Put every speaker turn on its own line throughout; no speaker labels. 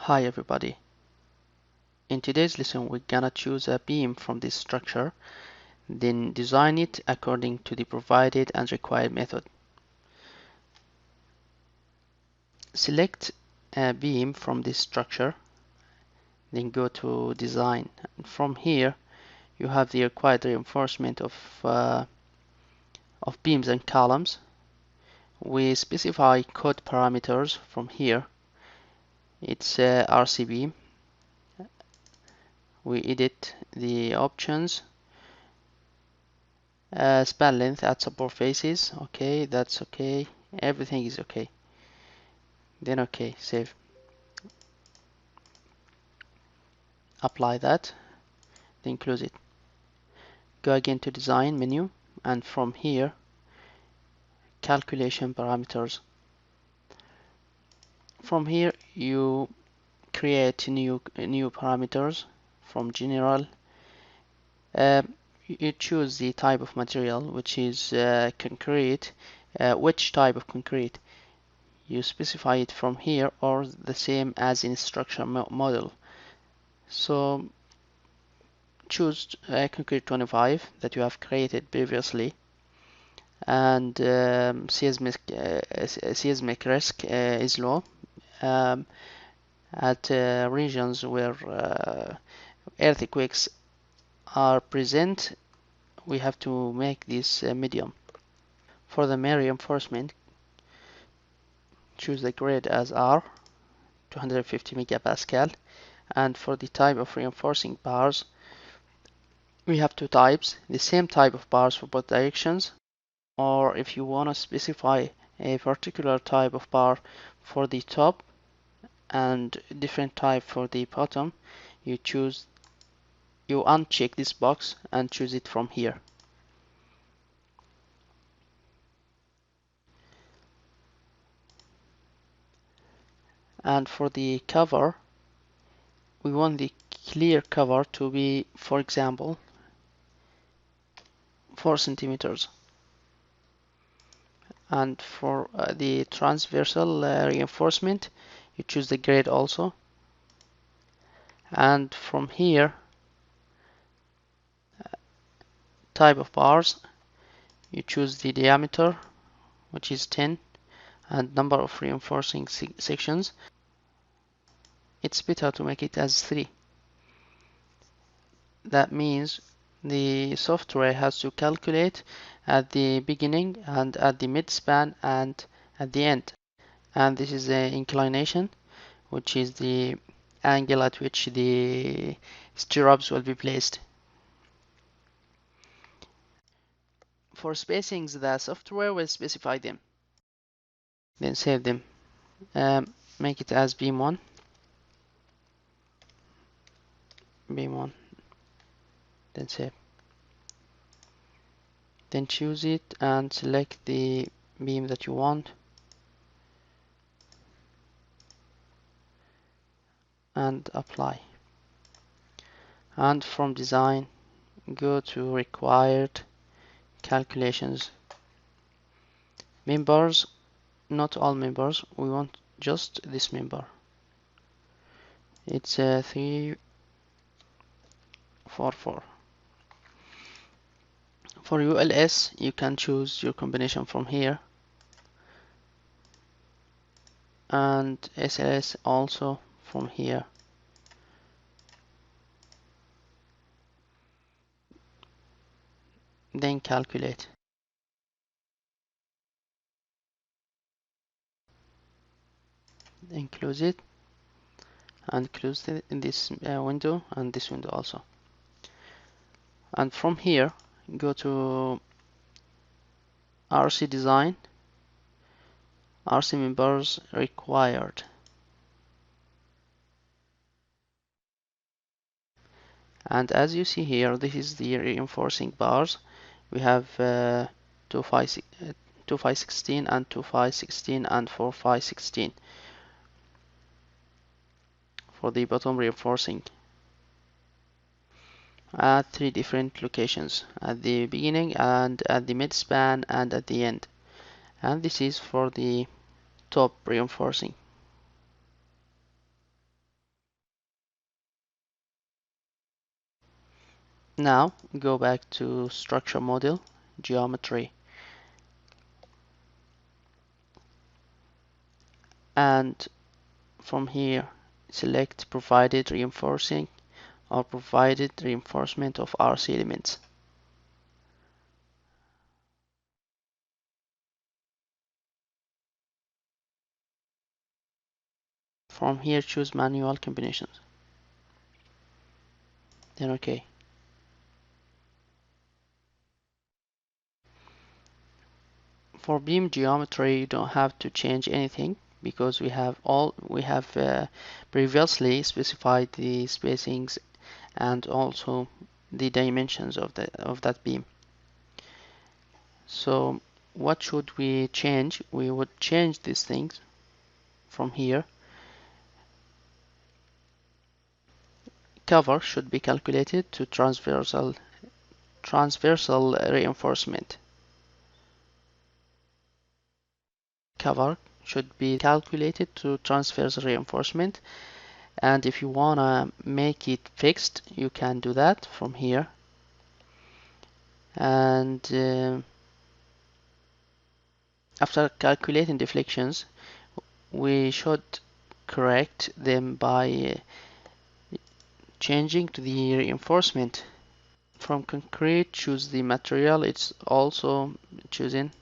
Hi everybody. In today's lesson we're gonna choose a beam from this structure, then design it according to the provided and required method. Select a beam from this structure, then go to design. And from here you have the required reinforcement of beams and columns. We specify code parameters from here. It's RC beam. We edit the options. Span length at support faces. Okay, that's okay. Everything is okay. Then okay, save. Apply that, then close it. Go again to design menu, and from here calculation parameters. From here you create new parameters. From general, you choose the type of material, which is concrete. Which type of concrete? You specify it from here, or the same as in structure model. So choose concrete 25 that you have created previously, and seismic risk is low. At regions where earthquakes are present, we have to make this medium. For the main reinforcement, choose the grade as R, 250 megapascal, and for the type of reinforcing bars, we have two types, the same type of bars for both directions, or if you want to specify a particular type of bar for the top and different type for the bottom, you uncheck this box and choose it from here. And for the cover, we want the clear cover to be, for example, 4 centimeters. And for the transversal reinforcement, you choose the grade also. And from here, type of bars, you choose the diameter, which is 10, and number of reinforcing sections. It's better to make it as 3. That means the software has to calculate at the beginning and at the mid-span and at the end. And this is the inclination, which is the angle at which the stirrups will be placed. For spacings, the software will specify them. Then save them. Make it as beam 1. Beam 1. Then save. Then choose it and select the beam that you want. And apply. And from design, go to required calculations. Members, not all members, we want just this member. It's 344. For ULS, you can choose your combination from here, and SLS also from here. Then calculate. Then close it, and close this window and this window also. And from here, go to RC design, RC members required. And as you see here, this is the reinforcing bars. We have 2516 and 2516 and 4516 for the bottom reinforcing at 3 different locations, at the beginning and at the mid span and at the end. And this is for the top reinforcing. Now go back to structure model, geometry, and from here select provided reinforcing or provided reinforcement of RC elements. From here choose manual combinations, then OK. For beam geometry you don't have to change anything because we have previously specified the spacings and also the dimensions of that beam. So what should we change? We would change these things from here. Cover should be calculated to transversal reinforcement. Cover should be calculated to transversal reinforcement, and if you wanna make it fixed you can do that from here. And after calculating deflections we should correct them by changing to the reinforcement. From concrete choose the material it's also chosen,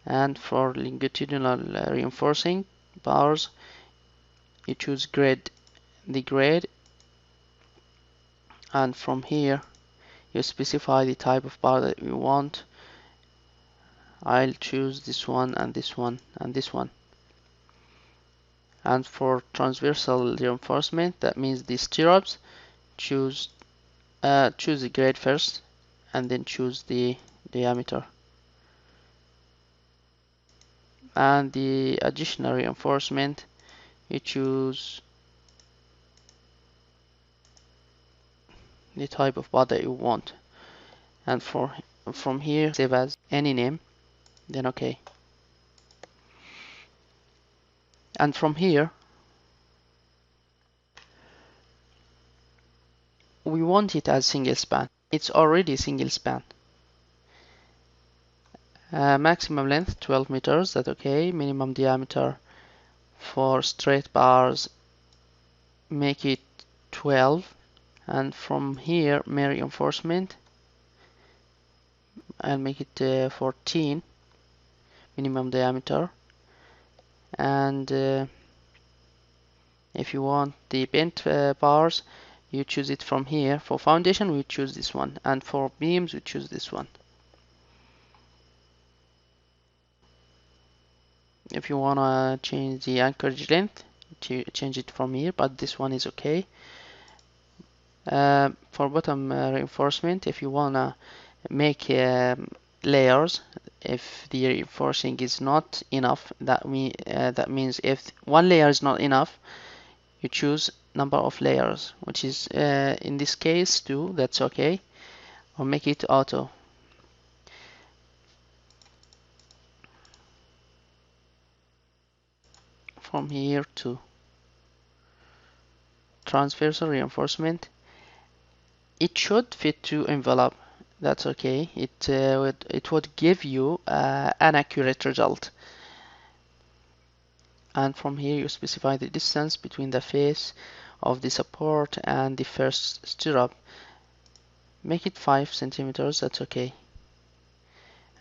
and for longitudinal reinforcing bars you choose the grade, and from here you specify the type of bar that you want. I'll choose this one and this one and this one. And for transversal reinforcement, that means the stirrups, choose the grade first and then choose the diameter. And the additional reinforcement you choose the type of bar that you want, and from here save as any name, then OK. And from here we want it as single span. It's already single span. Maximum length 12 meters, that's OK. Minimum diameter for straight bars make it 12, and from here main reinforcement I'll make it 14 minimum diameter. And if you want the bent bars you choose it from here. For foundation we choose this one, and for beams we choose this one. If you wanna change the anchorage length to change it from here, but this one is okay. For bottom reinforcement, if you wanna make layers, if the reinforcing is not enough, that means if one layer is not enough, you choose number of layers, which is in this case 2, that's okay, or make it auto. From here to transversal reinforcement, it should fit to envelope, that's okay. It would give you an accurate result. And from here you specify the distance between the face of the support and the first stirrup. Make it 5 centimeters, that's okay.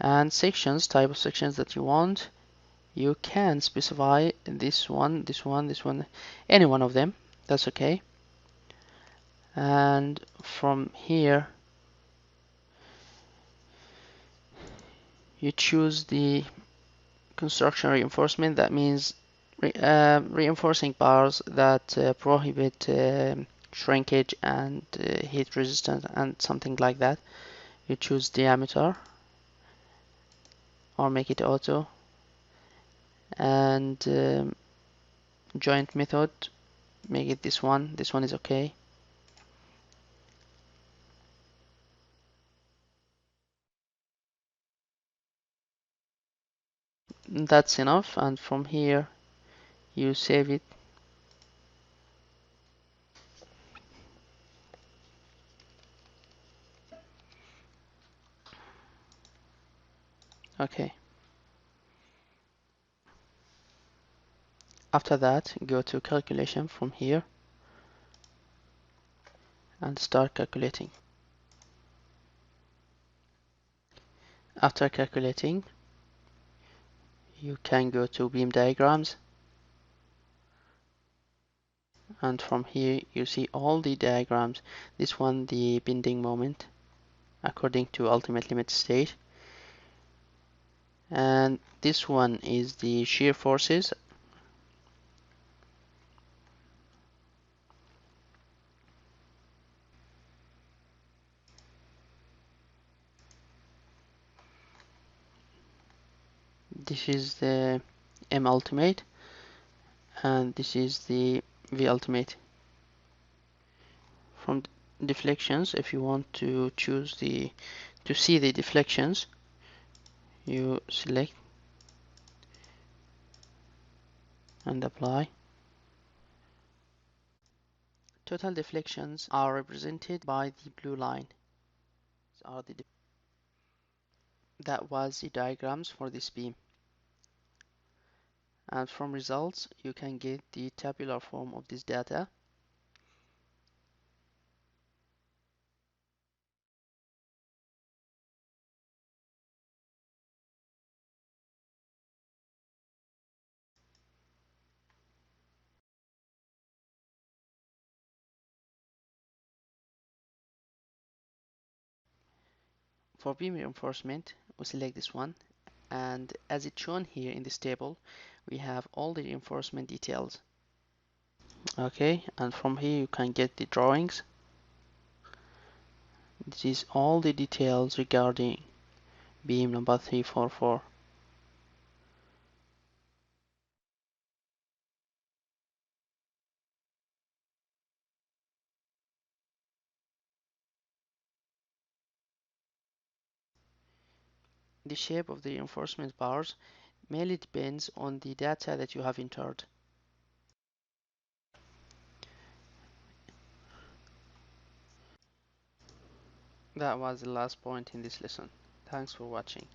And sections, type of sections that you want, you can specify this one, any one of them, that's okay. And from here you choose the construction reinforcement, that means reinforcing bars that prohibit shrinkage and heat resistance and something like that. You choose diameter or make it auto, and joint method, make it this one is okay. That's enough, and from here you save it. Okay. After that, go to calculation from here and start calculating. After calculating, you can go to beam diagrams, and from here you see all the diagrams. This one, the bending moment according to ultimate limit state, and this one is the shear forces. This is the M ultimate, and this is the V ultimate. From deflections, if you want to choose to see the deflections, you select and apply. Total deflections are represented by the blue line. Are the That was the diagrams for this beam, and from results you can get the tabular form of this data. For beam reinforcement, we select this one, and as it's shown here in this table, we have all the reinforcement details. Okay, and from here you can get the drawings. This is all the details regarding beam number 344. The shape of the reinforcement bars mainly depends on the data that you have entered. That was the last point in this lesson. Thanks for watching.